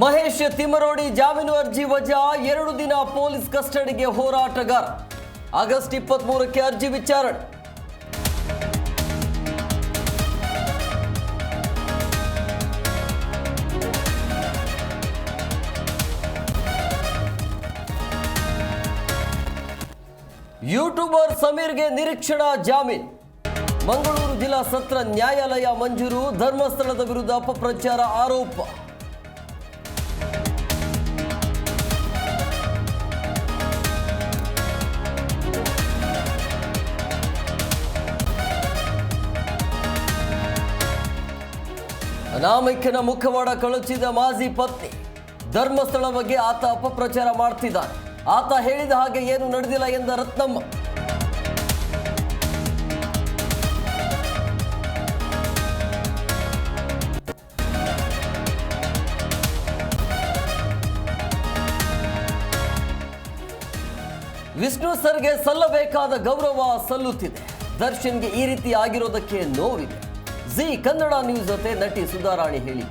ಮಹೇಶ್ ತಿಮ್ಮರೋಡಿ ಜಾಮೀನು ಅರ್ಜಿ ವಜಾ 2 ದಿನ ಪೊಲೀಸ್ ಕಸ್ಟಡಿಗೆ ಹೋರಾಟಗಾರ. ಆಗಸ್ಟ್ 23ಕ್ಕೆ ಅರ್ಜಿ ವಿಚಾರಣೆ. ಯೂಟ್ಯೂಬರ್ ಸಮೀರ್ಗೆ ನಿರೀಕ್ಷಣಾ ಜಾಮೀನು. ಮಂಗಳೂರು ಜಿಲ್ಲಾ ಸತ್ರ ನ್ಯಾಯಾಲಯ ಮಂಜೂರು. ಧರ್ಮಸ್ಥಳದ ವಿರುದ್ಧ ಅಪಪ್ರಚಾರ ಆರೋಪ. ಅನಾಮಿಕನ ಮುಖವಾಡ ಕಳಚಿದ ಮಾಜಿ ಪತ್ನಿ. ಧರ್ಮಸ್ಥಳ ಬಗ್ಗೆ ಆತ ಅಪಪ್ರಚಾರ ಮಾಡ್ತಿದ್ದಾನೆ. ಆತ ಹೇಳಿದ ಹಾಗೆ ಏನು ನಡೆದಿಲ್ಲ ಎಂದ ರತ್ನಮ್ಮ. ವಿಷ್ಣು ಸರ್ಗೆ ಸಲ್ಲಬೇಕಾದ ಗೌರವ ಸಲ್ಲುತ್ತಿದೆ. ದರ್ಶನ್ಗೆ ಈ ರೀತಿ ಆಗಿರೋದಕ್ಕೆ ನೋವಿದೆ. ಜಿ ಕನ್ನಡ ನ್ಯೂಸ್ ಜೊತೆ ನಟಿ ಸುಧಾರಾಣಿ ಹೇಳಿ.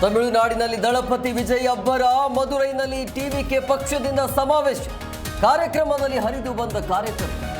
ತಮಿಳುನಾಡಿನಲ್ಲಿ ದಳಪತಿ ವಿಜಯ್ ಅಬ್ಬರ. ಮದುರೈನಲ್ಲಿ ಟಿವಿಕೆ ಪಕ್ಷದಿಂದ ಸಮಾವೇಶ. ಕಾರ್ಯಕ್ರಮದಲ್ಲಿ ಹರಿದು ಬಂದ ಕಾರ್ಯಕರ್ತರು.